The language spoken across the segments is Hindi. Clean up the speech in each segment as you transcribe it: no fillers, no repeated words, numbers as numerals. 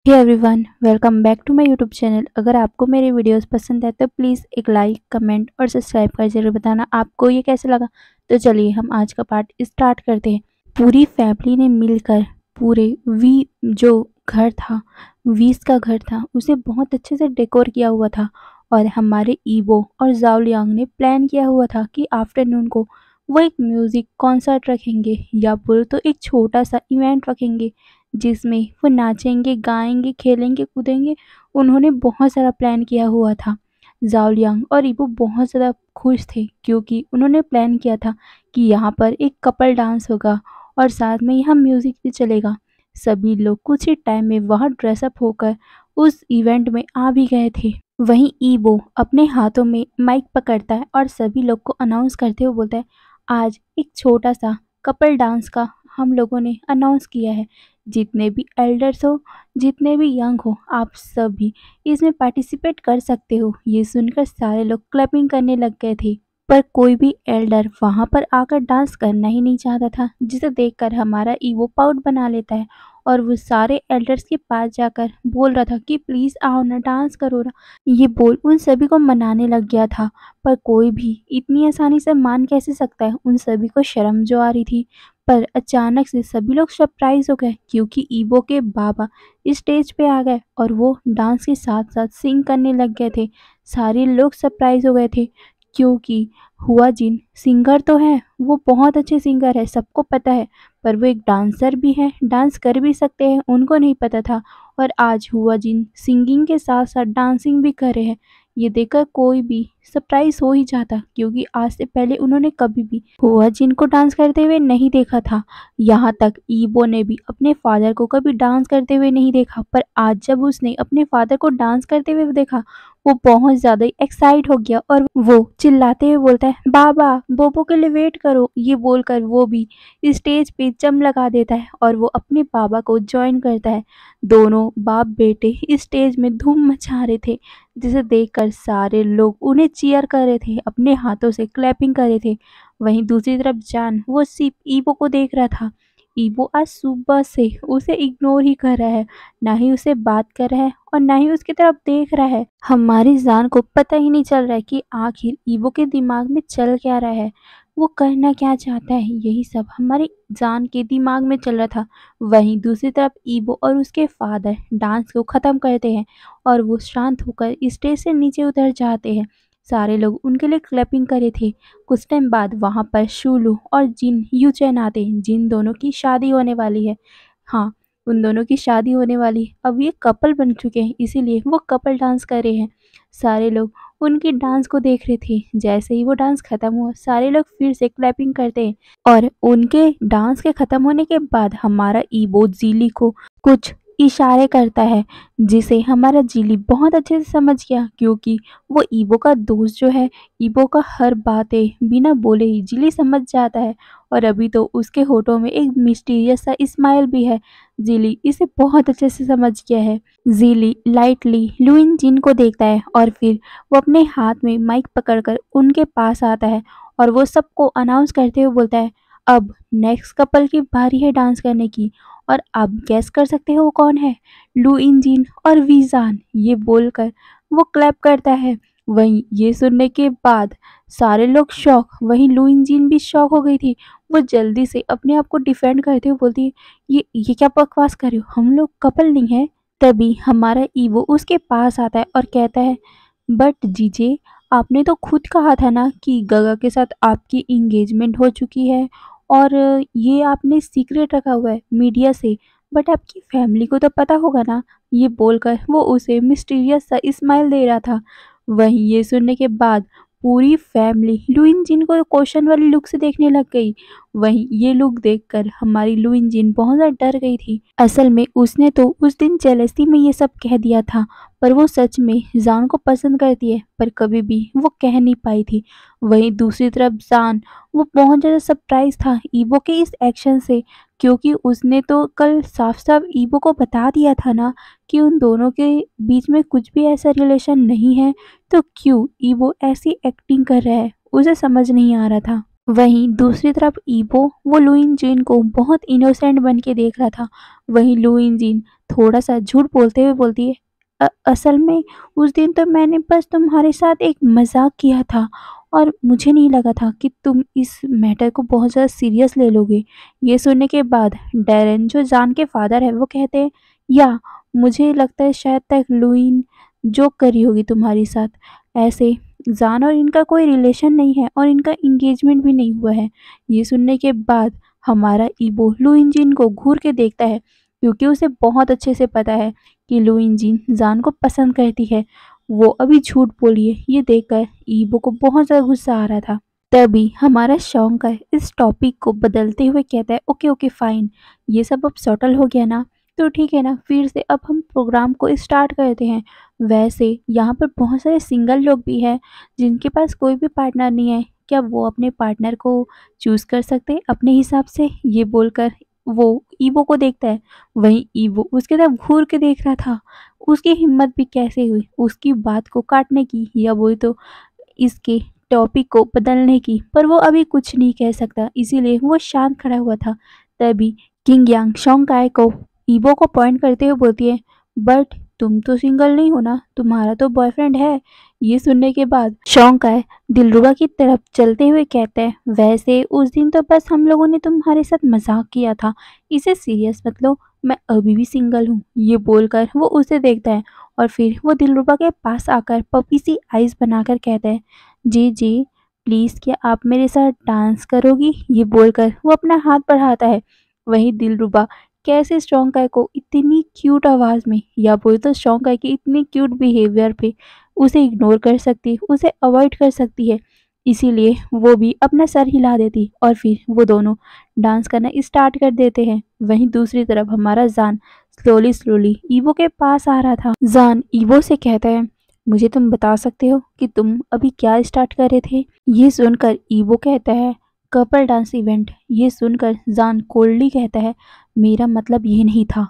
Hey everyone, welcome back to my YouTube channel. अगर आपको मेरे वीडियोस पसंद है तो प्लीज़ एक लाइक, कमेंट और सब्सक्राइब कर जरूर बताना आपको ये कैसे लगा। तो चलिए हम आज का पार्ट स्टार्ट करते हैं। पूरी फैमिली ने मिलकर पूरे वी जो घर था, वीस का घर था, उसे बहुत अच्छे से डेकोर किया हुआ था। और हमारे ईबो और जाओलियांग ने प्लान किया हुआ था कि आफ्टरनून को वो एक म्यूज़िक कॉन्सर्ट रखेंगे या बोल तो एक छोटा सा इवेंट रखेंगे जिसमें वो नाचेंगे, गाएँगे, खेलेंगे, कूदेंगे। उन्होंने बहुत सारा प्लान किया हुआ था। ज़ाओलियांग और ईबो बहुत ज़्यादा खुश थे क्योंकि उन्होंने प्लान किया था कि यहाँ पर एक कपल डांस होगा और साथ में यहाँ म्यूज़िक भी चलेगा। सभी लोग कुछ ही टाइम में वहाँ ड्रेस अप होकर उस इवेंट में आ भी गए थे। वहीं ईबो अपने हाथों में माइक पकड़ता है और सभी लोग को अनाउंस करते हुए बोलता है, आज एक छोटा सा कपल डांस का हम लोगों ने अनाउंस किया है। जितने भी एल्डर्स हो, जितने भी यंग हो, आप सभी इसमें पार्टिसिपेट कर सकते हो। ये सुनकर सारे लोग क्लैपिंग करने लग गए थे। पर कोई भी एल्डर वहाँ पर आकर डांस करना ही नहीं चाहता था, जिसे देखकर हमारा ईवो पाउट बना लेता है और वो सारे एल्डर्स के पास जाकर बोल रहा था कि प्लीज़ आओ ना, डांस करो ना। ये बोल उन सभी को मनाने लग गया था। पर कोई भी इतनी आसानी से मान कैसे सकता है, उन सभी को शर्म जो आ रही थी। पर अचानक से सभी लोग सरप्राइज हो गए क्योंकि ईबो के बाबा स्टेज पे आ गए और वो डांस के साथ साथ सिंग करने लग गए थे। सारे लोग सरप्राइज हो गए थे क्योंकि हुआ जिन सिंगर तो है, वो बहुत अच्छे सिंगर है, सबको पता है। पर वो एक डांसर भी है, डांस कर भी सकते हैं, उनको नहीं पता था। और आज हुआ जिन सिंगिंग के साथ साथ डांसिंग भी कर रहे हैं। ये देखकर कोई भी सरप्राइज हो ही जाता क्योंकि आज से पहले उन्होंने कभी भी हुआ जिन को डांस करते हुए नहीं देखा था। यहाँ तक ईबो ने भी अपने फादर को कभी डांस करते हुए नहीं देखा, पर आज जब उसने अपने फादर को डांस करते हुए देखा, वो बहुत ज़्यादा एक्साइट हो गया और वो चिल्लाते हुए बोलता है, बाबा बोबो के लिए वेट करो। ये बोलकर वो भी स्टेज पे जम लगा देता है और वो अपने बाबा को ज्वाइन करता है। दोनों बाप बेटे स्टेज में धूम मचा रहे थे, जिसे देखकर सारे लोग उन्हें चीयर कर रहे थे, अपने हाथों से क्लैपिंग कर रहे थे। वहीं दूसरी तरफ जान वो सिर्फ ईबो को देख रहा था। ईबो आज सुबह से उसे इग्नोर ही कर रहा है, ना ही उसे बात कर रहा है और ना ही उसकी तरफ देख रहा है। हमारी जान को पता ही नहीं चल रहा है कि आखिर ईबो के दिमाग में चल क्या रहा है, वो करना क्या चाहता है। यही सब हमारी जान के दिमाग में चल रहा था। वहीं दूसरी तरफ ईबो और उसके फादर डांस को ख़त्म करते हैं और वो शांत होकर स्टेज से नीचे उतर जाते हैं। सारे लोग उनके लिए क्लैपिंग करे थे। कुछ टाइम बाद वहाँ पर शूलू और जिन यूचैन आते हैं, जिन दोनों की शादी होने वाली है। हाँ, उन दोनों की शादी होने वाली है। अब ये कपल बन चुके हैं, इसीलिए वो कपल डांस कर रहे हैं। सारे लोग उनकी डांस को देख रहे थे। जैसे ही वो डांस खत्म हुआ, सारे लोग फिर से क्लैपिंग करते हैं और उनके डांस के खत्म होने के बाद हमारा ईबो जीली को कुछ इशारे करता है, जिसे हमारा जीली बहुत अच्छे से समझ गया क्योंकि वो ईबो का दोस्त जो है, ईबो का हर बातें बिना बोले ही जिली समझ जाता है। और अभी तो उसके होठों में एक मिस्टीरियस सा स्माइल भी है। जिली इसे बहुत अच्छे से समझ गया है। जिली लाइटली लुइन जिन को देखता है और फिर वो अपने हाथ में माइक पकड़कर उनके पास आता है और वो सबको अनाउंस करते हुए बोलता है, अब नेक्स्ट कपल की बारी है डांस करने की और आप गैस कर सकते हो वो कौन है, लू इंजिन और वीजान। ये बोलकर वो क्लैप करता है। वहीं ये सुनने के बाद सारे लोग शॉक, वहीं लू इंजिन भी शॉक हो गई थी। वो जल्दी से अपने आप को डिफेंड करते हुए बोलती है, ये क्या बकवास कर रहे हो, हम लोग कपल नहीं है। तभी हमारा ईवो उसके पास आता है और कहता है, बट जीजे, आपने तो खुद कहा था ना कि गगा के साथ आपकी इंगेजमेंट हो चुकी है और ये आपने सीक्रेट रखा हुआ है मीडिया से, बट आपकी फैमिली को तो पता होगा ना। ये बोलकर वो उसे मिस्टीरियस सा स्माइल दे रहा था। वहीं ये सुनने के बाद पूरी फैमिली लुइन जिन को क्वेश्चन वाली लुक से देखने लग गई। वहीं ये लुक देखकर हमारी लुइन जिन बहुत ज़्यादा डर गई थी। असल में उसने तो उस दिन जेलसी में ये सब कह दिया था, पर वो सच में जान को पसंद करती है, पर कभी भी वो कह नहीं पाई थी। वहीं दूसरी तरफ जान, वो बहुत ज़्यादा सरप्राइज था ईबो के इस एक्शन से क्योंकि उसने तो कल साफ साफ ईबो को बता दिया था ना कि उन दोनों के बीच में कुछ भी ऐसा रिलेशन नहीं है। तो क्यों ईबो ऐसी एक्टिंग कर रहा है, उसे समझ नहीं आ रहा था। वहीं दूसरी तरफ ईबो वो लुइन जिन को बहुत इनोसेंट बन के देख रहा था। वहीं लुइन जिन थोड़ा सा झूठ बोलते हुए बोलती है, असल में उस दिन तो मैंने बस तुम्हारे साथ एक मजाक किया था और मुझे नहीं लगा था कि तुम इस मैटर को बहुत ज़्यादा सीरियस ले लोगे। ये सुनने के बाद डैरेन जो जान के फादर है वो कहते हैं, या मुझे लगता है शायद तक लुइन जोक करी होगी तुम्हारे साथ। ऐसे जान और इनका कोई रिलेशन नहीं है और इनका इंगेजमेंट भी नहीं हुआ है। ये सुनने के बाद हमारा ईबो लू इंजिन को घूर के देखता है, क्योंकि उसे बहुत अच्छे से पता है कि लू इंजिन जान को पसंद करती है। वो अभी झूठ बोली है, ये देखकर ईबो को बहुत ज़्यादा गुस्सा आ रहा था। तभी हमारा शौंकर इस टॉपिक को बदलते हुए कहता है, ओके ओके फाइन, ये सब अब सॉटल हो गया ना, तो ठीक है ना, फिर से अब हम प्रोग्राम को स्टार्ट करते हैं। वैसे यहाँ पर बहुत सारे सिंगल लोग भी हैं जिनके पास कोई भी पार्टनर नहीं है, क्या वो अपने पार्टनर को चूज़ कर सकते हैं अपने हिसाब से? ये बोलकर वो ईवो को देखता है। वहीं ईवो उसके तरफ घूर के देख रहा था। उसकी हिम्मत भी कैसे हुई उसकी बात को काटने की, या बोले तो इसके टॉपिक को बदलने की, पर वो अभी कुछ नहीं कह सकता, इसीलिए वो शांत खड़ा हुआ था। तभी किंग यांग शोंग को ईबो को पॉइंट करते हुए बोलती है, बट तुम तो सिंगल नहीं हो ना, तुम्हारा तो बॉयफ्रेंड है। ये सुनने के बाद शोंग दिलरुबा की तरफ चलते हुए कहते हैं, वैसे उस दिन तो बस हम लोगों ने तुम्हारे साथ मजाक किया था, इसे सीरियस मत लो, मैं अभी भी सिंगल हूँ। ये बोलकर वो उसे देखता है और फिर वो दिलरुबा के पास आकर पपी सी आइज बनाकर कहता है, जी जी प्लीज़ क्या आप मेरे साथ डांस करोगी? ये बोलकर वो अपना हाथ बढ़ाता है। वहीं दिलरुबा कैसे स्ट्रॉन्ग गाय को इतनी क्यूट आवाज़ में, या बोले तो स्ट्रॉन्ग गाय के इतनी क्यूट बिहेवियर पे उसे इग्नोर कर सकती, उसे अवॉइड कर सकती है। इसीलिए वो भी अपना सर हिला देती और फिर वो दोनों डांस करना स्टार्ट कर देते हैं। वहीं दूसरी तरफ हमारा जान स्लोली स्लोली ईवो के पास आ रहा था। जान ईवो से कहता है, मुझे तुम बता सकते हो कि तुम अभी क्या स्टार्ट कर रहे थे? ये सुनकर ईवो कहता है, कपल डांस इवेंट। ये सुनकर जान कोल्डली कहता है, मेरा मतलब ये नहीं था,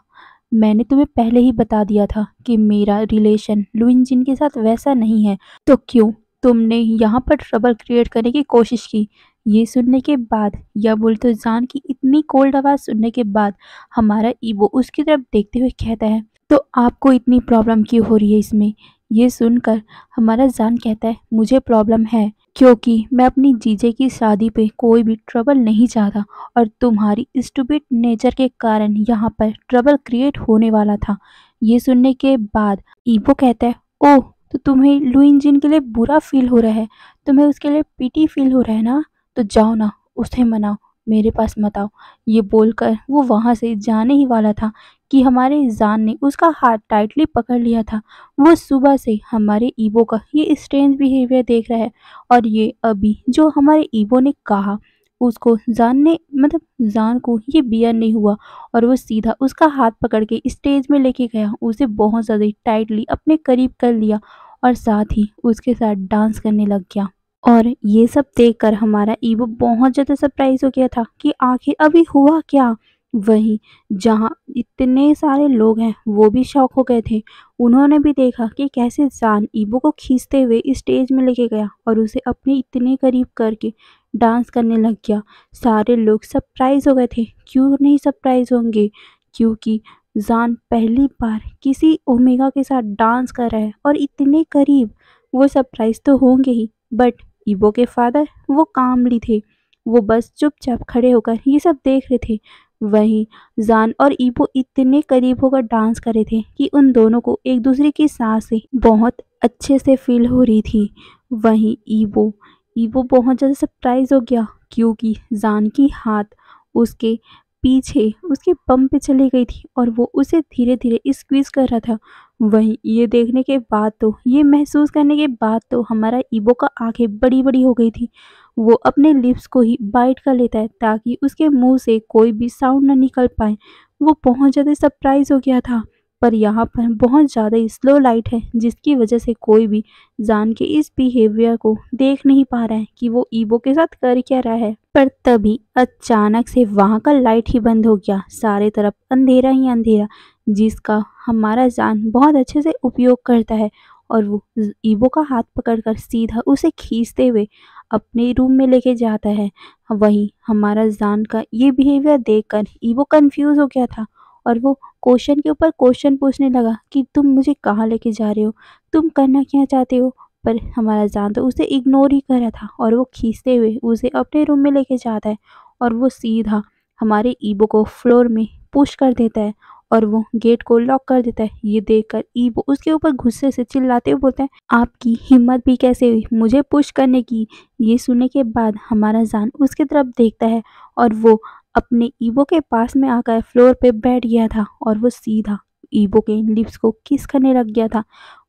मैंने तुम्हें पहले ही बता दिया था कि मेरा रिलेशन लुइन जिन के साथ वैसा नहीं है, तो क्यों तुमने यहाँ पर ट्रबल क्रिएट करने की कोशिश की? ये सुनने के बाद, या बोल तो जान की इतनी कोल्ड आवाज़ सुनने के बाद हमारा ईवो उसकी तरफ देखते हुए कहता है, तो आपको इतनी प्रॉब्लम क्यों हो रही है इसमें? ये सुनकर हमारा जान कहता है, मुझे प्रॉब्लम है क्योंकि मैं अपनी जीजे की शादी पे कोई भी ट्रबल नहीं चाहता और तुम्हारी स्टूपिड नेचर के कारण यहाँ पर ट्रबल क्रिएट होने वाला था। ये सुनने के बाद ईवो कहता है, ओह तो तुम्हें लुइन जिन के लिए बुरा फील हो रहा है, तुम्हें उसके लिए पिटी फील हो रहा है ना, तो जाओ ना उसे मनाओ, मेरे पास मत आओ। ये बोलकर वो वहाँ से जाने ही वाला था कि हमारे जान ने उसका हाथ टाइटली पकड़ लिया था। वो सुबह से हमारे ईवो का ये स्ट्रेंज बिहेवियर देख रहा है और ये अभी जो हमारे ईवो ने कहा उसको जान ने मतलब जान को ये बियर नहीं हुआ और वो सीधा उसका हाथ पकड़ के स्टेज में लेके गया, उसे बहुत ज़्यादा टाइटली अपने करीब कर लिया और साथ ही उसके साथ डांस करने लग गया। और ये सब देखकर हमारा ईवो बहुत ज़्यादा सरप्राइज हो गया था कि आखिर अभी हुआ क्या। वहीं जहाँ इतने सारे लोग हैं वो भी शॉक हो गए थे। उन्होंने भी देखा कि कैसे जान ईवो को खींचते हुए स्टेज में लेके गया और उसे अपने इतने करीब करके डांस करने लग गया। सारे लोग सरप्राइज हो गए थे। क्यों नहीं सरप्राइज होंगे, क्योंकि जान पहली बार किसी ओमेगा के साथ डांस कर रहा है और इतने करीब, वो सरप्राइज तो होंगे ही। बट ईवो के फादर वो कामली थे, वो बस चुपचाप खड़े होकर ये सब देख रहे थे। वहीं जान और ईवो इतने करीब होकर डांस कर रहे थे कि उन दोनों को एक दूसरे की सांसें बहुत अच्छे से फील हो रही थी। वहीं ईवो ईवो बहुत ज़्यादा सरप्राइज हो गया क्योंकि जान की हाथ उसके पीछे उसके बम पे चली गई थी और वो उसे धीरे धीरे स्क्वीज कर रहा था। वहीं ये देखने के बाद तो ये महसूस करने के बाद तो हमारा ईबो का आंखें बड़ी बड़ी हो गई थी। वो अपने लिप्स को ही बाइट कर लेता है ताकि उसके मुंह से कोई भी साउंड ना निकल पाए। वो बहुत ज़्यादा सरप्राइज हो गया था। पर यहाँ पर बहुत ज़्यादा स्लो लाइट है जिसकी वजह से कोई भी जान के इस बिहेवियर को देख नहीं पा रहा है कि वो ईबो के साथ कर क्या रहा है। पर तभी अचानक से वहाँ का लाइट ही बंद हो गया, सारे तरफ अंधेरा ही अंधेरा, जिसका हमारा जान बहुत अच्छे से उपयोग करता है और वो ईबो का हाथ पकड़कर सीधा उसे खींचते हुए अपने रूम में लेके जाता है। वहीं हमारा जान का ये बिहेवियर देखकर ईवो कंफ्यूज हो गया था और वो क्वेश्चन के ऊपर क्वेश्चन पूछने लगा कि तुम मुझे कहाँ लेके जा रहे हो, तुम करना क्या चाहते हो। पर हमारा जान तो उसे इग्नोर ही कर रहा था और वो खींचते हुए उसे अपने रूम में लेके जाता है और वो सीधा हमारे ईबो को फ्लोर में पुश कर देता है और वो गेट को लॉक कर देता है। ये देखकर ईबो उसके ऊपर गुस्से से चिल्लाते हुए बोलता है, आपकी हिम्मत भी कैसे हुई मुझे पुश करने की। ये सुनने के बाद हमारा जान उसकी तरफ देखता है और वो अपने ईबो के पास में आकर फ्लोर पे बैठ गया था और वो सीधा ईबो के लिप्स को किस करने लग गया था।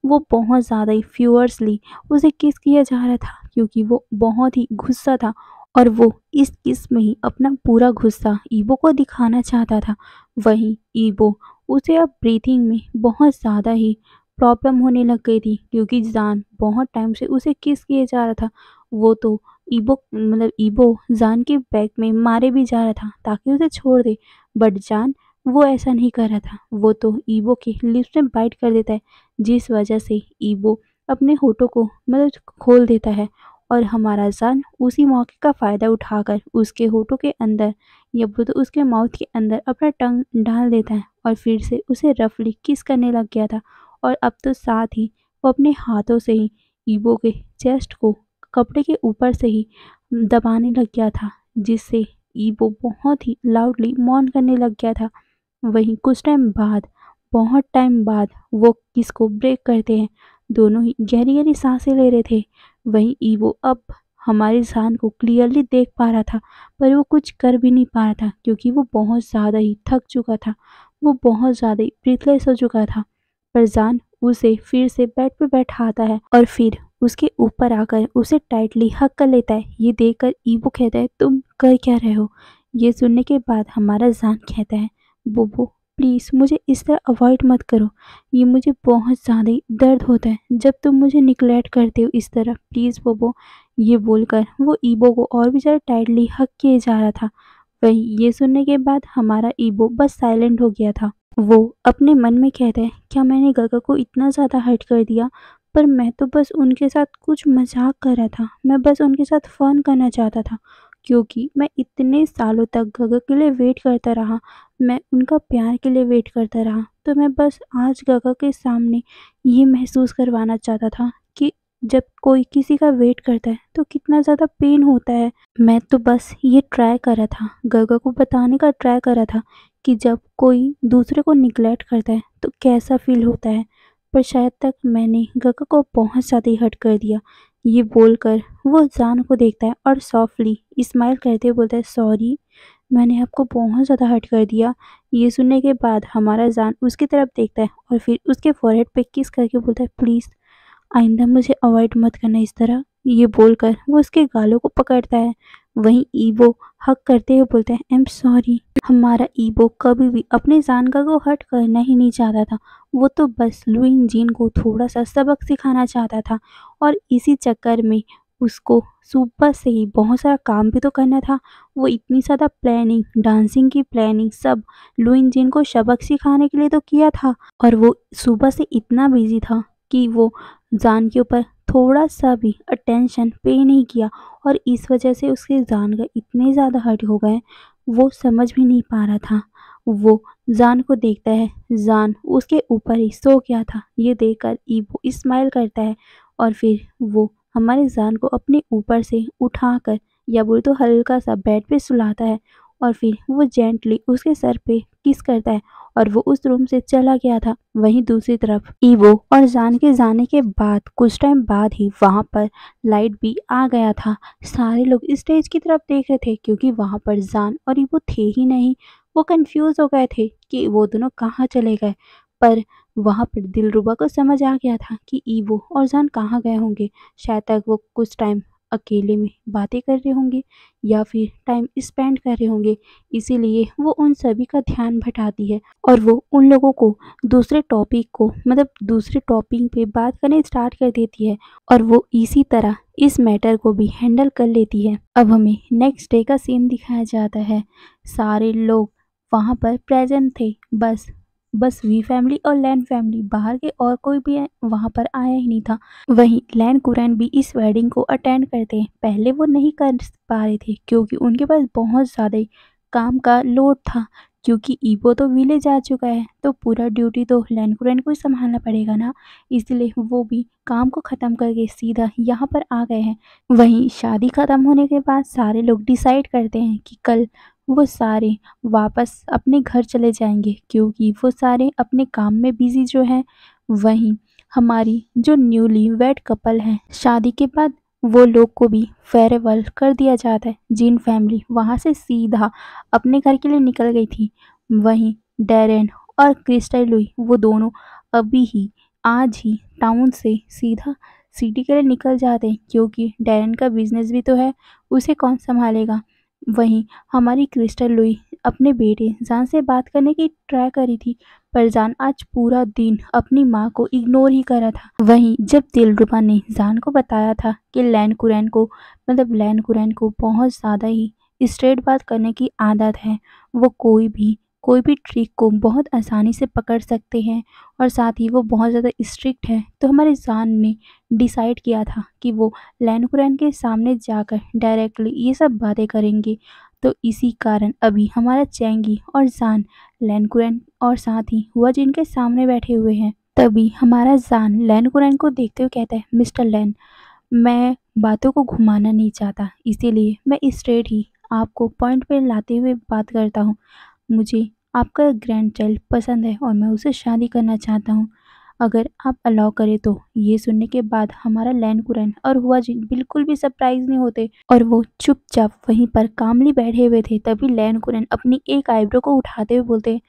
वो बहुत ज़्यादा ही फ्यूअर्सली उसे किस किया जा रहा था क्योंकि वो बहुत ही गुस्सा था और वो इस किस में ही अपना पूरा गुस्सा ईबो को दिखाना चाहता था। वहीं ईबो उसे अब ब्रीथिंग में बहुत ज़्यादा ही प्रॉब्लम होने लग गई थी क्योंकि जान बहुत टाइम से उसे किस किए जा रहा था। वो तो ईबो जान के बैक में मारे भी जा रहा था ताकि उसे छोड़ दे, बट जान वो ऐसा नहीं कर रहा था। वो तो ईबो के लिप्स में बाइट कर देता है जिस वजह से ईबो अपने होठों को खोल देता है और हमारा जान उसी मौके का फ़ायदा उठाकर उसके होठों के अंदर या वो तो उसके माउथ के अंदर अपना टंग डाल देता है और फिर से उसे रफली किस करने लग गया था। और अब तो साथ ही वो अपने हाथों से ही ईबो के चेस्ट को कपड़े के ऊपर से ही दबाने लग गया था जिससे ईबो बहुत ही लाउडली मौन करने लग गया था। वहीं कुछ टाइम बाद बहुत टाइम बाद वो किस को ब्रेक करते हैं। दोनों ही गहरी गहरी सांसें ले रहे थे। वहीं ईवो अब हमारे जान को क्लियरली देख पा रहा था पर वो कुछ कर भी नहीं पा रहा था क्योंकि वो बहुत ज़्यादा ही थक चुका था। वो बहुत ज़्यादा ही ब्रीथलेस हो चुका था। पर जान उसे फिर से बेड पे बैठाता है और फिर उसके ऊपर आकर उसे टाइटली हक कर लेता है। ये देखकर ईवो कहता है, तुम कर क्या रहे हो। ये सुनने के बाद हमारा जान कहता है, बोबो प्लीज़ मुझे इस तरह अवॉइड मत करो, ये मुझे बहुत ज़्यादा ही दर्द होता है जब तुम मुझे निग्लेक्ट करते हो इस तरह, प्लीज़ बोबो। ये बोलकर वो ईबो को और भी ज़्यादा टाइटली हक किए जा रहा था। वही ये सुनने के बाद हमारा ईबो बस साइलेंट हो गया था। वो अपने मन में कहता है, क्या मैंने गगा को इतना ज़्यादा हर्ट कर दिया। पर मैं तो बस उनके साथ कुछ मजाक कर रहा था, मैं बस उनके साथ फ़न करना चाहता था क्योंकि मैं इतने सालों तक गगा के लिए वेट करता रहा, मैं उनका प्यार के लिए वेट करता रहा। तो मैं बस आज गगा के सामने ये महसूस करवाना चाहता था कि जब कोई किसी का वेट करता है तो कितना ज़्यादा पेन होता है। मैं तो बस ये ट्राई कर रहा था, गगा को बताने का ट्राई कर रहा था कि जब कोई दूसरे को निग्लेक्ट करता है तो कैसा फील होता है। पर शायद तक मैंने गगा को बहुत ज़्यादा ही हर्ट कर दिया। ये बोलकर वो जान को देखता है और सॉफ्टली स्माइल करते हुए बोलता है, सॉरी मैंने आपको बहुत ज़्यादा हर्ट कर दिया। ये सुनने के बाद हमारा जान उसकी तरफ देखता है और फिर उसके फॉरहेड पे किस करके बोलता है, प्लीज़ आइंदा मुझे अवॉइड मत करना इस तरह। ये बोलकर वो उसके गालों को पकड़ता है। वहीं ईबो हक करते हुए बोलता है, आई एम सॉरी। हमारा ईबो कभी भी अपने जानका को हर्ट करना ही नहीं चाहता था। वो तो बस लुइन जीन को थोड़ा सा सबक सिखाना चाहता था और इसी चक्कर में उसको सुबह से ही बहुत सारा काम भी तो करना था। वो इतनी ज़्यादा प्लानिंग, डांसिंग की प्लानिंग सब लुइन जीन को सबक सिखाने के लिए तो किया था और वो सुबह से इतना बिजी था कि वो जान के ऊपर थोड़ा सा भी अटेंशन पे नहीं किया और इस वजह से उसके जान का इतने ज़्यादा हर्ट हो गए, वो समझ भी नहीं पा रहा था। वो जान को देखता है, जान उसके ऊपर ही सो गया था। ये देखकर ईबो स्माइल करता है और फिर वो हमारे जान को अपने ऊपर से उठाकर या बोले तो हल्का सा बेड पे सुलाता है और फिर वो जेंटली उसके सर पे किस करता है और वो उस रूम से चला गया था। वहीं दूसरी तरफ ईवो और जान के जाने के बाद कुछ टाइम बाद ही वहां पर लाइट भी आ गया था। सारे लोग स्टेज की तरफ देख रहे थे क्योंकि वहां पर जान और ईवो थे ही नहीं। वो कंफ्यूज हो गए थे कि वो दोनों कहाँ चले गए। पर वहां पर दिलरुबा को समझ आ गया था कि ईवो और जान कहाँ गए होंगे। शायद तक वो कुछ टाइम अकेले में बातें कर रहे होंगे या फिर टाइम स्पेंड कर रहे होंगे, इसीलिए वो उन सभी का ध्यान भटाती है और वो उन लोगों को दूसरे टॉपिक पे बात करने स्टार्ट कर देती है और वो इसी तरह इस मैटर को भी हैंडल कर लेती है। अब हमें नेक्स्ट डे का सीन दिखाया जाता है। सारे लोग वहाँ पर प्रेजेंट थे, बस बस वी फैमिली और लैन फैमिली, बाहर के और कोई भी वहाँ पर आया ही नहीं था। वहीं लैन कुरैन भी इस वेडिंग को अटेंड करते हैं। पहले वो नहीं कर पा रहे थे क्योंकि उनके पास बहुत ज़्यादा ही काम का लोड था, क्योंकि ईवो तो विलेज आ चुका है तो पूरा ड्यूटी तो लैन कुरैन को ही संभालना पड़ेगा ना, इसलिए वो भी काम को ख़त्म करके सीधा यहाँ पर आ गए हैं। वहीं शादी ख़त्म होने के बाद सारे लोग डिसाइड करते हैं कि कल वो सारे वापस अपने घर चले जाएंगे, क्योंकि वो सारे अपने काम में बिजी जो हैं। वहीं हमारी जो न्यूली वेड कपल हैं, शादी के बाद वो लोग को भी फेयरवेल कर दिया जाता है। जिन फैमिली वहाँ से सीधा अपने घर के लिए निकल गई थी, वहीं डैरेन और क्रिस्टल लुई वो दोनों अभी ही आज ही टाउन से सीधा सिटी के लिए निकल जाते हैं, क्योंकि डैरेन का बिजनेस भी तो है, उसे कौन संभालेगा। वहीं हमारी क्रिस्टल लुई अपने बेटे जान से बात करने की ट्राई करी थी, पर जान आज पूरा दिन अपनी माँ को इग्नोर ही करा था। वहीं जब दिलरुबा ने जान को बताया था कि लैन कुरैन को बहुत ज़्यादा ही स्ट्रेट बात करने की आदत है, वो कोई भी ट्रिक को बहुत आसानी से पकड़ सकते हैं और साथ ही वो बहुत ज़्यादा स्ट्रिक्ट है, तो हमारे जान ने डिसाइड किया था कि वो लैन कुरैन के सामने जाकर डायरेक्टली ये सब बातें करेंगे। तो इसी कारण अभी हमारा चैंगी और जान लैन कुरैन और साथ ही हुआ जिनके सामने बैठे हुए हैं। तभी हमारा जान लैन कुरैन को देखते हुए कहता है, मिस्टर लैन, मैं बातों को घुमाना नहीं चाहता, इसीलिए मैं स्ट्रेट ही आपको पॉइंट पे लाते हुए बात करता हूँ। मुझे आपका ग्रैंड चाइल्ड पसंद है और मैं उससे शादी करना चाहता हूँ, अगर आप अलाउ करें तो। ये सुनने के बाद हमारा लैन कुरैन और हुआ जी बिल्कुल भी सरप्राइज नहीं होते और वो चुपचाप वहीं पर कामली बैठे हुए थे। तभी लैन कुरैन अपनी एक आईब्रो को उठाते हुए बोलते,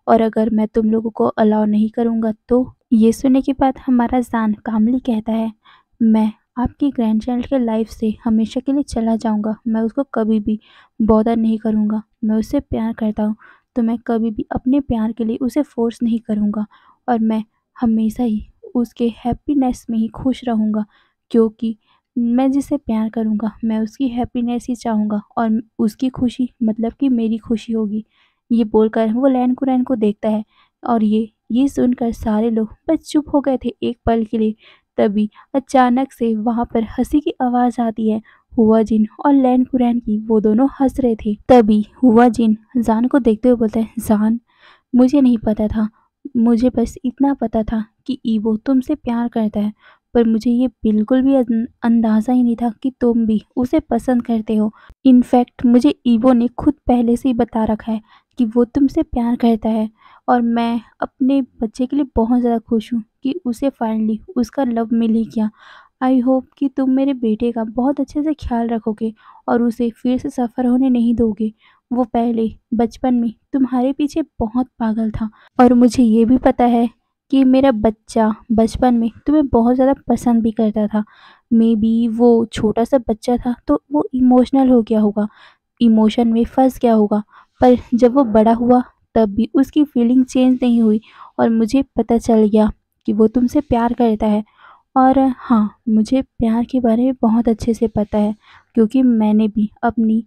और अगर मैं तुम लोगों को अलाउ नहीं करूँगा तो। ये सुनने के बाद हमारा जान कामली कहता है, मैं आपकी ग्रैंड चाइल्ड के लाइफ से हमेशा के लिए चला जाऊंगा, मैं उसको कभी भी बॉदर नहीं करूंगा, मैं उससे प्यार करता हूँ तो मैं कभी भी अपने प्यार के लिए उसे फोर्स नहीं करूंगा और मैं हमेशा ही उसके हैप्पीनेस में ही खुश रहूंगा, क्योंकि मैं जिसे प्यार करूंगा मैं उसकी हैप्पीनेस ही चाहूंगा और उसकी खुशी मतलब कि मेरी खुशी होगी। ये बोलकर वो लैन कुरैन को देखता है और ये सुनकर सारे लोग बस चुप हो गए थे एक पल के लिए। तभी अचानक से वहां पर हंसी की आवाज आती है। हुआ जिन और लैन कुरैन की, वो दोनों हंस रहे थे। तभी हुआ जिन जान को देखते हुए बोलता है, जान, मुझे नहीं पता था, मुझे बस इतना पता था कि ईवो तुमसे प्यार करता है, पर मुझे ये बिल्कुल भी अंदाज़ा ही नहीं था कि तुम भी उसे पसंद करते हो। इनफैक्ट मुझे ईवो ने खुद पहले से ही बता रखा है कि वो तुमसे प्यार करता है और मैं अपने बच्चे के लिए बहुत ज़्यादा खुश हूँ कि उसे फाइनली उसका लव मिल ही गया। आई होप कि तुम मेरे बेटे का बहुत अच्छे से ख्याल रखोगे और उसे फिर से सफ़र होने नहीं दोगे। वो पहले बचपन में तुम्हारे पीछे बहुत पागल था और मुझे ये भी पता है कि मेरा बच्चा बचपन में तुम्हें बहुत ज़्यादा पसंद भी करता था। मे बी वो छोटा सा बच्चा था तो वो इमोशनल हो गया होगा, इमोशन में फंस गया होगा, पर जब वो बड़ा हुआ तब भी उसकी फीलिंग चेंज नहीं हुई और मुझे पता चल गया कि वो तुमसे प्यार करता है। और हाँ, मुझे प्यार के बारे में बहुत अच्छे से पता है, क्योंकि मैंने भी अपनी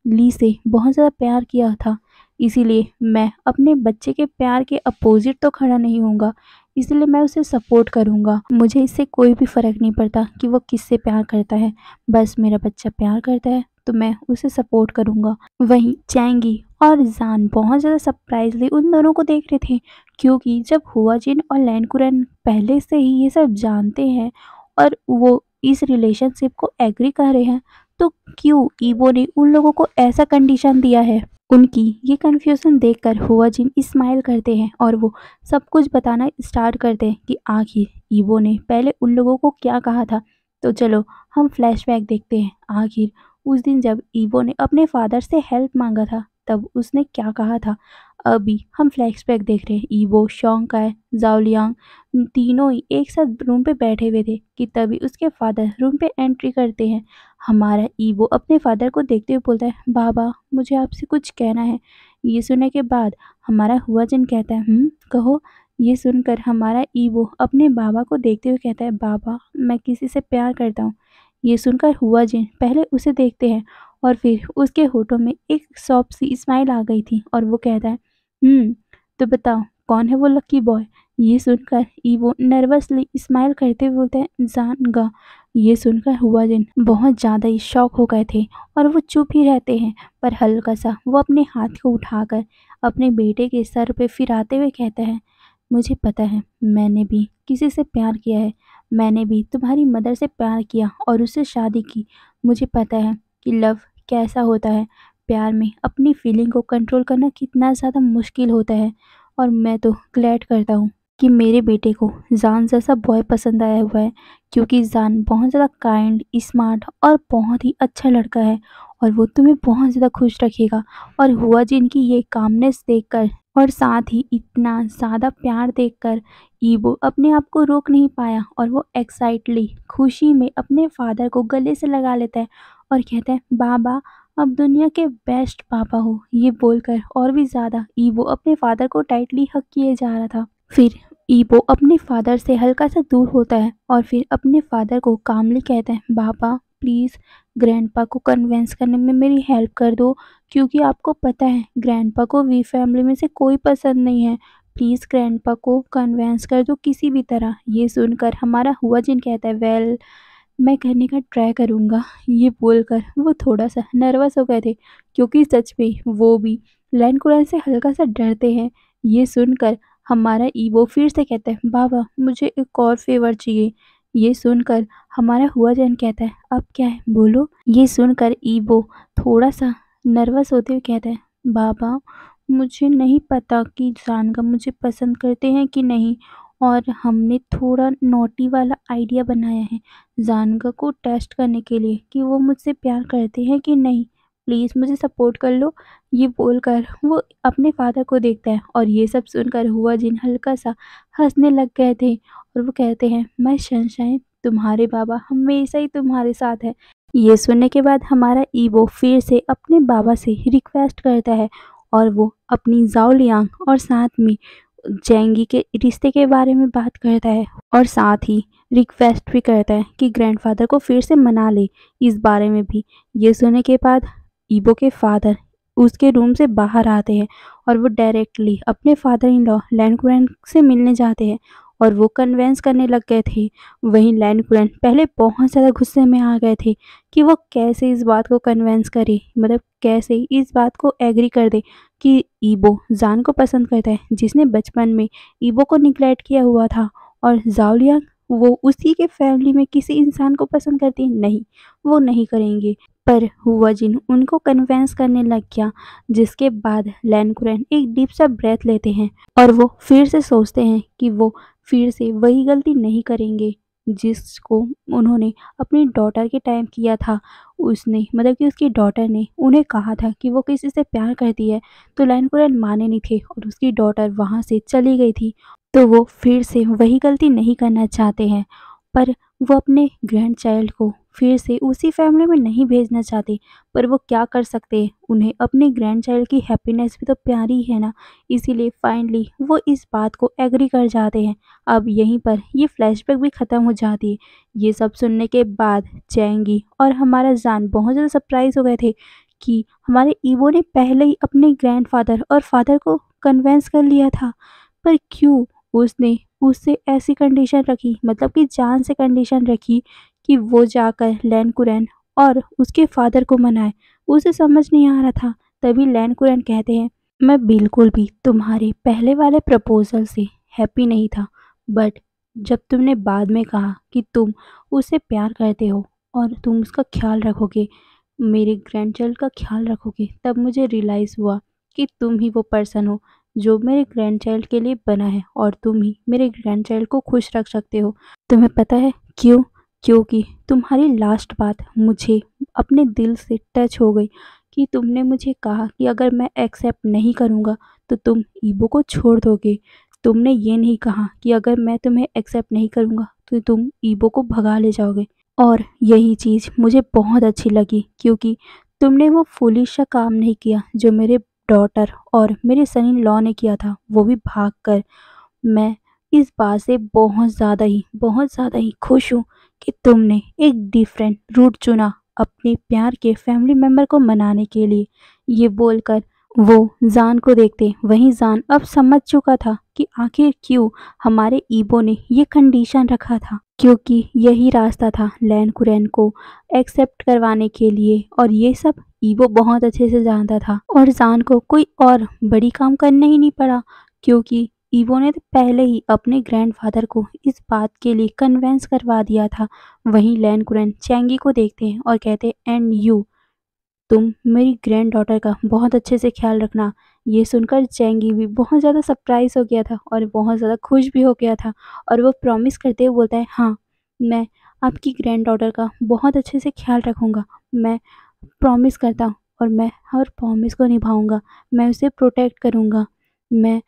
ली से बहुत ज़्यादा प्यार किया था। इसीलिए मैं अपने बच्चे के प्यार के अपोजिट तो खड़ा नहीं होऊंगा, इसलिए मैं उसे सपोर्ट करूंगा। मुझे इससे कोई भी फ़र्क नहीं पड़ता कि वो किससे प्यार करता है, बस मेरा बच्चा प्यार करता है तो मैं उसे सपोर्ट करूंगा। वहीं चैंगी और जान बहुत ज़्यादा सरप्राइजली उन दोनों को देख रहे थे, क्योंकि जब हुआ जिन और लैन कुरैन पहले से ही ये सब जानते हैं और वो इस रिलेशनशिप को एग्री कर रहे हैं, तो क्यों ईवो ने उन लोगों को ऐसा कंडीशन दिया है। उनकी ये कन्फ्यूज़न देखकर हुआ जिन स्माइल करते हैं और वो सब कुछ बताना स्टार्ट करते हैं कि आखिर ईवो ने पहले उन लोगों को क्या कहा था। तो चलो हम फ्लैशबैक देखते हैं। आखिर उस दिन जब ईवो ने अपने फादर से हेल्प मांगा था तब उसने क्या कहा था। अभी हम फ्लैशबैक देख रहे हैं। ईवो, शोंगकाई, ज़ाओलियांग तीनों ही एक साथ रूम पे बैठे हुए थे कि तभी उसके फादर रूम पे एंट्री करते हैं। हमारा ईवो अपने फादर को देखते हुए बोलता है, बाबा, मुझे आपसे कुछ कहना है। ये सुनने के बाद हमारा हुआजन कहता है, कहो। ये सुनकर हमारा ईवो अपने बाबा को देखते हुए कहता है, बाबा, मैं किसी से प्यार करता हूँ। ये सुनकर हुआजन पहले उसे देखते हैं और फिर उसके होठों में एक सॉफ्ट सी स्माइल आ गई थी और वो कहता है, तो बताओ कौन है वो लकी बॉय। ये सुनकर ईवो नर्वसली स्माइल करते हुए बोलते हैं जानगा। ये सुनकर हुआ जिन बहुत ज़्यादा ही शॉक हो गए थे और वो चुप ही रहते हैं। पर हल्का सा वो अपने हाथ को उठाकर अपने बेटे के सर पे फिराते हुए कहता है मुझे पता है मैंने भी किसी से प्यार किया है। मैंने भी तुम्हारी मदर से प्यार किया और उससे शादी की। मुझे पता है कि लव कैसा होता है। प्यार में अपनी फीलिंग को कंट्रोल करना कितना ज़्यादा मुश्किल होता है। और मैं तो ग्लैड करता हूँ कि मेरे बेटे को जान जैसा बॉय पसंद आया हुआ है, क्योंकि जान बहुत ज़्यादा काइंड, स्मार्ट और बहुत ही अच्छा लड़का है और वो तुम्हें बहुत ज़्यादा खुश रखेगा। और हुआ जिनकी ये कामनेस देखकर और साथ ही इतना ज़्यादा प्यार देखकर ईवो अपने आप को रोक नहीं पाया और वो एक्साइटली खुशी में अपने फादर को गले से लगा लेता है और कहता है बाबा अब दुनिया के बेस्ट पापा हो। ये बोलकर और भी ज़्यादा ईवो अपने फादर को टाइटली हग किए जा रहा था। फिर ईवो अपने फादर से हल्का सा दूर होता है और फिर अपने फादर को कामली कहता है पापा प्लीज़ ग्रैंडपा को कन्विंस करने में मेरी हेल्प कर दो, क्योंकि आपको पता है ग्रैंडपा को वी फैमिली में से कोई पसंद नहीं है। प्लीज़ ग्रैंडपा को कन्विंस कर दो किसी भी तरह। ये सुनकर हमारा हुआ जिन कहता है वेल मैं करने का ट्राई करूँगा। ये बोलकर वो थोड़ा-सा नर्वस हो गए थे, क्योंकि सच में वो भी लैंड कुरान से हल्का-सा डरते हैं। ये सुनकर हमारा ईवो फिर से कहता है बाबा मुझे एक और फ़ेवर चाहिए। ये सुनकर हमारा हुआ जन कहता है अब क्या है बोलो। ये सुनकर ईवो थोड़ा-सा नर्वस होते हुए कहता है बाबा मुझे नहीं पता कि जानका मुझे पसंद करते हैं कि नहीं, और हमने थोड़ा नॉटी वाला आइडिया बनाया है जानका को टेस्ट करने के लिए कि वो मुझसे प्यार करते हैं कि नहीं। प्लीज़ मुझे सपोर्ट कर लो। ये बोलकर वो अपने फादर को देखता है और ये सब सुनकर हुआ जिन हल्का सा हंसने लग गए थे और वो कहते हैं मैं सनशाइन तुम्हारे बाबा हमेशा ही तुम्हारे साथ है। ये सुनने के बाद हमारा ईवो फिर से अपने बाबा से रिक्वेस्ट करता है और वो अपनी जाओ लियांग और साथ में जेंगी के रिश्ते के बारे में बात करता है और साथ ही रिक्वेस्ट भी करता है कि ग्रैंडफादर को फिर से मना ले इस बारे में भी। ये सुनने के बाद ईबो के फादर उसके रूम से बाहर आते हैं और वो डायरेक्टली अपने फादर इन लॉ लैंड से मिलने जाते हैं और वो कन्वेंस करने लग गए थे। वहीं लैंड पहले बहुत ज़्यादा गुस्से में आ गए थे कि वो कैसे इस बात को कन्वेंस करे, मतलब कैसे इस बात को एग्री कर दे कि ईबो जान को पसंद करता है जिसने बचपन में ईबो को निग्लेक्ट किया हुआ था, और जाओलिया वो उसी के फैमिली में किसी इंसान को पसंद करती है। नहीं, वो नहीं करेंगे। पर हुआ जिन उनको कन्वेंस करने लग गया, जिसके बाद लैंड एक डीप सा ब्रेथ लेते हैं और वो फिर से सोचते हैं कि वो फिर से वही गलती नहीं करेंगे जिसको उन्होंने अपनी डॉटर के टाइम किया था। उसने मतलब कि उसकी डॉटर ने उन्हें कहा था कि वो किसी से प्यार करती है, तो लैंड माने नहीं थे और उसकी डॉटर वहाँ से चली गई थी। तो वो फिर से वही गलती नहीं करना चाहते हैं, पर वो अपने ग्रैंड चाइल्ड को फिर से उसी फैमिली में नहीं भेजना चाहते। पर वो क्या कर सकते हैं, उन्हें अपने ग्रैंड चाइल्ड की हैप्पीनेस भी तो प्यारी है ना। इसीलिए फाइनली वो इस बात को एग्री कर जाते हैं। अब यहीं पर ये फ्लैशबैक भी ख़त्म हो जाती है। ये सब सुनने के बाद चैंगी और हमारा जान बहुत ज़्यादा सरप्राइज हो गए थे कि हमारे ईवो ने पहले ही अपने ग्रैंडफादर और फादर को कन्वेंस कर लिया था। पर क्यों उसने उससे ऐसी कंडीशन रखी, मतलब कि जान से कंडीशन रखी कि वो जाकर लैंड और उसके फादर को मनाए। उसे समझ नहीं आ रहा था। तभी लैंड कहते हैं मैं बिल्कुल भी तुम्हारे पहले वाले प्रपोजल से हैप्पी नहीं था, बट जब तुमने बाद में कहा कि तुम उससे प्यार करते हो और तुम उसका ख्याल रखोगे, मेरे ग्रैंडचाइल्ड का ख्याल रखोगे, तब मुझे रियलाइज़ हुआ कि तुम ही वो पर्सन हो जो मेरे ग्रैंडचाइल्ड के लिए बना है और तुम ही मेरे ग्रैंडचाइल्ड को खुश रख सकते हो। तुम्हें पता है क्यों? क्योंकि तुम्हारी लास्ट बात मुझे अपने दिल से टच हो गई कि तुमने मुझे कहा कि अगर मैं एक्सेप्ट नहीं करूँगा तो तुम ईबो को छोड़ दोगे। तुमने ये नहीं कहा कि अगर मैं तुम्हें एक्सेप्ट नहीं करूँगा तो तुम ईबो को भगा ले जाओगे। और यही चीज़ मुझे बहुत अच्छी लगी, क्योंकि तुमने वो फूलिश सा काम नहीं किया जो मेरे डॉटर और मेरे सन इन लॉ ने किया था, वो भी भागकर। मैं इस बात से बहुत ज़्यादा ही खुश हूँ कि तुमने एक डिफरेंट रूट चुना अपने प्यार के फैमिली मेम्बर को मनाने के लिए। ये बोलकर वो जान को देखते वहीं जान अब समझ चुका था कि आखिर क्यों हमारे ईबो ने ये कंडीशन रखा था, क्योंकि यही रास्ता था लैन कुरैन को एक्सेप्ट करवाने के लिए। और ये सब ईबो बहुत अच्छे से जानता था और जान को कोई और बड़ी काम करना ही नहीं पड़ा, क्योंकि ईबो ने तो पहले ही अपने ग्रैंडफादर को इस बात के लिए कन्वेंस करवा दिया था। वहीं लैन कुरैन चैंगी को देखते हैं और कहते हैं एंड यू, तुम मेरी ग्रैंड डॉटर का बहुत अच्छे से ख्याल रखना। ये सुनकर चैंगी भी बहुत ज़्यादा सरप्राइज हो गया था और बहुत ज़्यादा खुश भी हो गया था। और वो प्रॉमिस करते हुए बोलता है, हाँ मैं आपकी ग्रैंड डॉटर का बहुत अच्छे से ख्याल रखूँगा। मैं प्रॉमिस करता हूँ और मैं हर प्रॉमिस को निभाऊँगा। मैं उसे प्रोटेक्ट करूँगा। मैं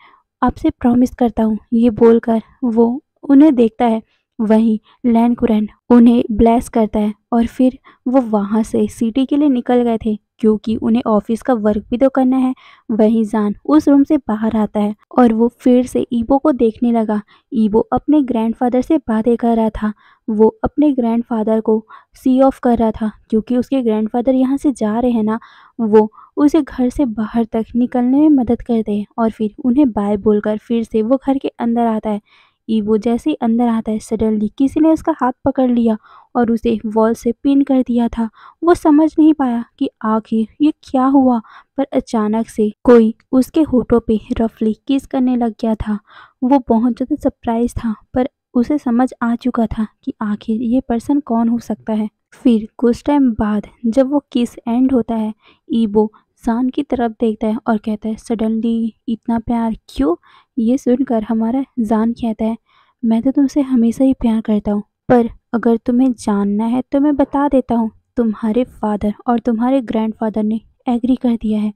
आपसे प्रॉमिस करता हूँ। ये बोलकर वो उन्हें देखता है। वहीं लैन कुरैन उन्हें ब्लेस करता है और फिर वो वहाँ से सिटी के लिए निकल गए थे, क्योंकि उन्हें ऑफिस का वर्क भी तो करना है। वहीं जान उस रूम से बाहर आता है और वो फिर से ईबो को देखने लगा। ईबो अपने ग्रैंडफादर से बातें कर रहा था। वो अपने ग्रैंडफादर को सी ऑफ कर रहा था, क्योंकि उसके ग्रैंडफादर यहाँ से जा रहे हैं ना। वो उसे घर से बाहर तक निकलने में मदद करते हैं और फिर उन्हें बाय बोलकर फिर से वो घर के अंदर आता है। ईवो जैसे ही अंदर आता है, सडनली किसी ने उसका हाथ पकड़ लिया और उसे वॉल से पिन कर दिया था। वो समझ नहीं पाया कि आखिर ये क्या हुआ, पर अचानक से कोई उसके होठों पे रफली किस करने लग गया था। वो बहुत ज़्यादा सरप्राइज था, पर उसे समझ आ चुका था कि आखिर ये पर्सन कौन हो सकता है। फिर कुछ टाइम बाद जब वो किस एंड होता है, ईबो जान की तरफ देखता है और कहता है, सडनली इतना प्यार क्यों? ये सुनकर हमारा जान कहता है, मैं तो तुमसे हमेशा ही प्यार करता हूँ, पर अगर तुम्हें जानना है तो मैं बता देता हूँ, तुम्हारे फादर और तुम्हारे ग्रैंडफादर ने एग्री कर दिया है।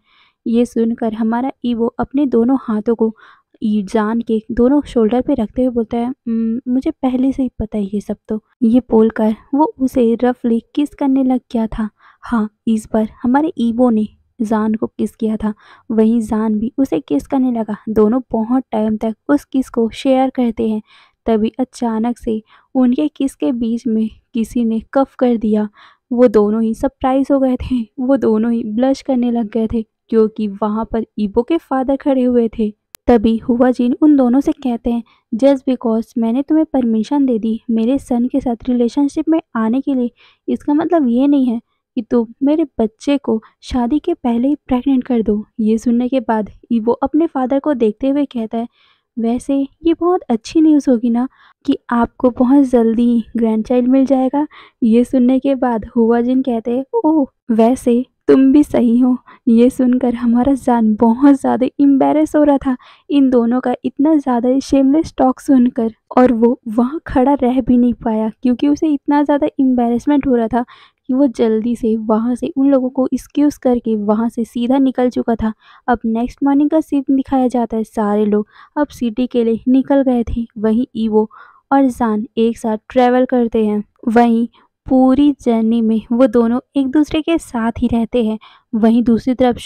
ये सुनकर हमारा ईवो अपने दोनों हाथों को जान के दोनों शोल्डर पे रखते हुए बोलता है, मुझे पहले से ही पता है ये सब तो। ये बोलकर वो उसे रफली किस करने लग गया था। हाँ, इस बार हमारे ईवो ने जान को किस किया था। वहीं जान भी उसे किस करने लगा। दोनों बहुत टाइम तक उस किस को शेयर करते हैं। तभी अचानक से उनके किस के बीच में किसी ने कफ कर दिया। वो दोनों ही सरप्राइज हो गए थे। वो दोनों ही ब्लश करने लग गए थे, क्योंकि वहाँ पर ईबो के फादर खड़े हुए थे। तभी हुआ जीन उन दोनों से कहते हैं, जस्ट बिकॉज मैंने तुम्हें परमिशन दे दी मेरे सन के साथ रिलेशनशिप में आने के लिए, इसका मतलब ये नहीं है कि तुम मेरे बच्चे को शादी के पहले ही प्रेग्नेंट कर दो। ये सुनने के बाद वो अपने फादर को देखते हुए कहता है, वैसे ये बहुत अच्छी न्यूज़ होगी ना कि आपको बहुत जल्दी ग्रैंड चाइल्ड मिल जाएगा। ये सुनने के बाद हुआ जिन कहते हैं, ओह वैसे तुम भी सही हो। ये सुनकर हमारा जान बहुत ज़्यादा एम्बैरेस हो रहा था इन दोनों का इतना ज़्यादा शेमलेस टॉक सुनकर, और वो वहाँ खड़ा रह भी नहीं पाया, क्योंकि उसे इतना ज़्यादा एम्बैरेसमेंट हो रहा था कि वो जल्दी से वहाँ से उन लोगों को एक्सक्यूज़ करके वहाँ से सीधा निकल चुका था। अब नेक्स्ट मॉर्निंग का सीन दिखाया जाता है। सारे लोग अब सिटी के लिए निकल गए थे। वहीं ईवो और जान एक साथ ट्रैवल करते हैं। वहीं पूरी जर्नी में वो दोनों एक दूसरे के साथ ही रहते हैं। वहीं दूसरी तरफ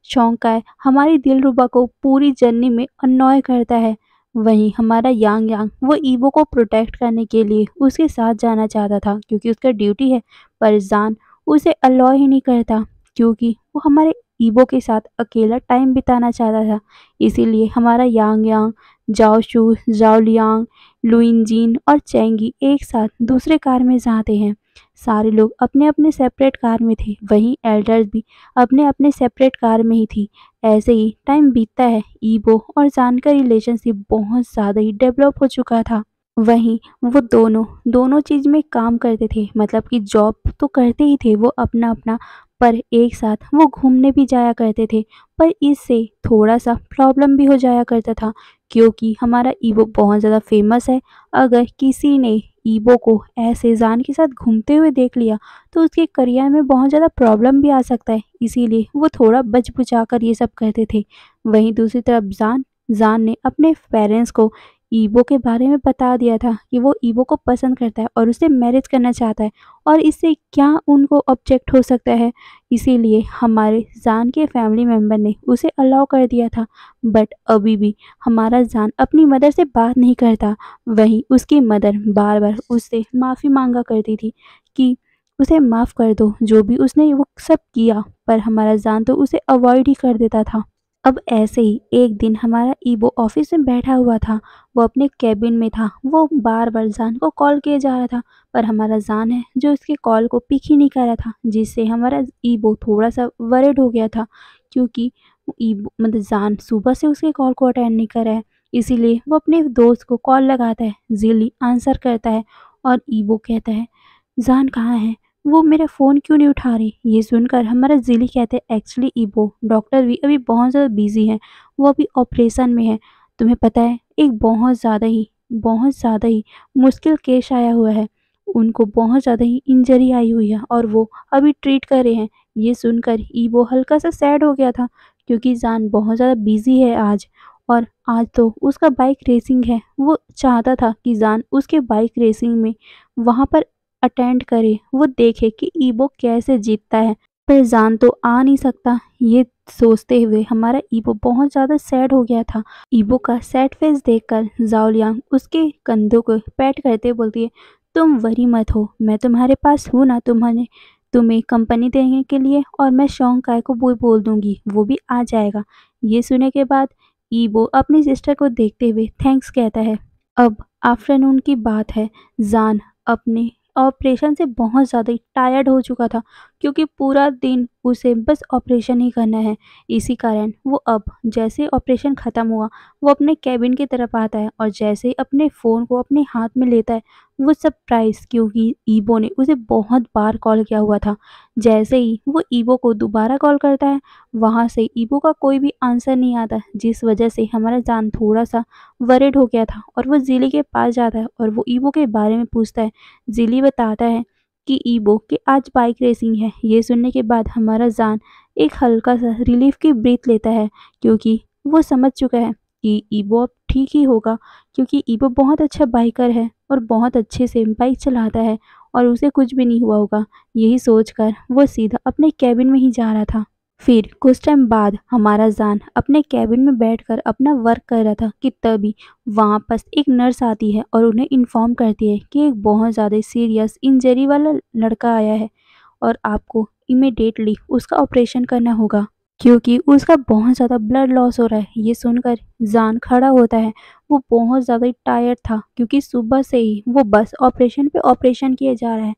शौंकाय हमारी दिलरुबा को पूरी जर्नी में अननॉय करता है। वहीं हमारा यांग यांग वो ईवो को प्रोटेक्ट करने के लिए उसके साथ जाना चाहता था, क्योंकि उसका ड्यूटी है, पर जान उसे अलाउ ही नहीं करता, क्योंकि वो हमारे ईवो के साथ अकेला टाइम बिताना चाहता था। इसीलिए हमारा यांग यांग, जाओ शू, जाओ लियांग, लुइनजीन और चैंगी एक साथ दूसरे कार में जाते हैं। सारे लोग अपने अपने सेपरेट कार में थे। वहीं एल्डर्स भी अपने अपने सेपरेट कार में ही थी। ऐसे ही टाइम बीतता है। ईबो और जान का रिलेशनशिप बहुत ज़्यादा ही डेवलप हो चुका था। वहीं वो दोनों चीज़ में काम करते थे, मतलब कि जॉब तो करते ही थे वो अपना अपना, पर एक साथ वो घूमने भी जाया करते थे। पर इससे थोड़ा सा प्रॉब्लम भी हो जाया करता था, क्योंकि हमारा ईबो बहुत ज़्यादा फेमस है। अगर किसी ने ईबो को ऐसे जान के साथ घूमते हुए देख लिया तो उसके करियर में बहुत ज़्यादा प्रॉब्लम भी आ सकता है। इसीलिए वो थोड़ा बच बुचा कर ये सब करते थे। वहीं दूसरी तरफ जान ने अपने पेरेंट्स को ईबो के बारे में बता दिया था कि वो ईबो को पसंद करता है और उससे मैरिज करना चाहता है, और इससे क्या उनको ऑब्जेक्ट हो सकता है। इसीलिए हमारे जान के फैमिली मेम्बर ने उसे अलाउ कर दिया था। बट अभी भी हमारा जान अपनी मदर से बात नहीं करता। वहीं उसकी मदर बार बार उससे माफ़ी मांगा करती थी कि उसे माफ़ कर दो, जो भी उसने वो सब किया, पर हमारा जान तो उसे अवॉइड ही कर देता था। अब ऐसे ही एक दिन हमारा ईबो ऑफिस में बैठा हुआ था, वो अपने केबिन में था, वो बार-बार जान को कॉल किए जा रहा था, पर हमारा जान है जो उसके कॉल को पिक ही नहीं कर रहा था, जिससे हमारा ईबो थोड़ा-सा वरिड हो गया था, क्योंकि ईबो मतलब जान सुबह से उसके कॉल को अटेंड नहीं कर रहा है, इसीलिए वो अपने दोस्त को कॉल लगाता है, ज़िली आंसर करता है और ईबो कहता है, "जान कहाँ है? वो मेरा फ़ोन क्यों नहीं उठा रही?" ये सुनकर हमारा ज़िली कहते हैं, "एक्चुअली ईबो, डॉक्टर भी अभी बहुत ज़्यादा बिज़ी हैं, वो अभी ऑपरेशन में है। तुम्हें पता है, एक बहुत ज़्यादा ही मुश्किल केस आया हुआ है। उनको बहुत ज़्यादा ही इंजरी आई हुई है और वो अभी ट्रीट कर रहे हैं।" ये सुनकर ईबो हल्का-सा सैड हो गया था, क्योंकि जान बहुत ज़्यादा बिज़ी है आज, और आज तो उसका बाइक रेसिंग है। वो चाहता था कि जान उसके बाइक रेसिंग में वहाँ पर अटेंड करे, वो देखे कि ईबो कैसे जीतता है, पर जान तो आ नहीं सकता। ये सोचते हुए हमारा ईबो बहुत ज़्यादा सैड हो गया था। ईबो का सैड फेस देखकर ज़ाओलियांग उसके कंधों को पैट करते बोलती है, तुम वरी मत हो, मैं तुम्हारे पास हूँ ना, तुम्हें कंपनी देने के लिए, और मैं शॉन्ग काय को भी बोल दूंगी, वो भी आ जाएगा। ये सुनने के बाद ईबो अपनी सिस्टर को देखते हुए थैंक्स कहता है। अब आफ्टरनून की बात है, जान अपने ऑपरेशन से बहुत ज़्यादा ही टायर्ड हो चुका था, क्योंकि पूरा दिन उसे बस ऑपरेशन ही करना है। इसी कारण वो अब जैसे ऑपरेशन ख़त्म हुआ, वो अपने केबिन की तरफ आता है और जैसे ही अपने फ़ोन को अपने हाथ में लेता है, वो सरप्राइज़, क्योंकि ईबो ने उसे बहुत बार कॉल किया हुआ था। जैसे ही वो ईबो को दोबारा कॉल करता है, वहाँ से ईबो का कोई भी आंसर नहीं आता, जिस वजह से हमारा जान थोड़ा-सा वरिड हो गया था और वो ज़िली के पास जाता है और वो ईबो के बारे में पूछता है। ज़िली बताता है कि ईबो कि आज बाइक रेसिंग है। ये सुनने के बाद हमारा जान एक हल्का-सा रिलीफ़ की ब्रीथ लेता है, क्योंकि वो समझ चुका है कि ईबो अब ठीक ही होगा, क्योंकि ईबो बहुत अच्छा बाइकर है और बहुत अच्छे से बाइक चलाता है और उसे कुछ भी नहीं हुआ होगा। यही सोचकर वो सीधा अपने केबिन में ही जा रहा था। फिर कुछ टाइम बाद हमारा जान अपने केबिन में बैठकर अपना वर्क कर रहा था कि तभी वहाँ पास एक नर्स आती है और उन्हें इन्फॉर्म करती है कि एक बहुत ज़्यादा सीरियस इंजरी वाला लड़का आया है और आपको इमीडिएटली उसका ऑपरेशन करना होगा, क्योंकि उसका बहुत ज़्यादा ब्लड लॉस हो रहा है। ये सुनकर जान खड़ा होता है। वो बहुत ज़्यादा ही टायर्ड था, क्योंकि सुबह से ही वो बस ऑपरेशन पे ऑपरेशन किए जा रहा है,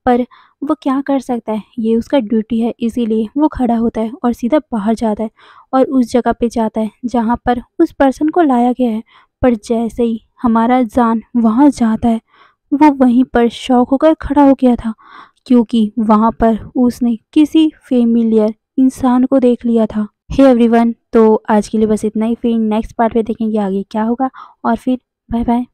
पर वो क्या कर सकता है, ये उसका ड्यूटी है, इसीलिए वो खड़ा होता है और सीधा बाहर जाता है और उस जगह पे जाता है जहाँ पर उस पर्सन को लाया गया है। पर जैसे ही हमारा जान वहाँ जाता है, वो वहीं पर शॉक होकर खड़ा हो गया था, क्योंकि वहाँ पर उसने किसी फेमिलियर इंसान को देख लिया था। हे एवरीवन, तो आज के लिए बस इतना ही। फिर नेक्स्ट पार्ट में देखेंगे आगे क्या होगा, और फिर बाय बाय।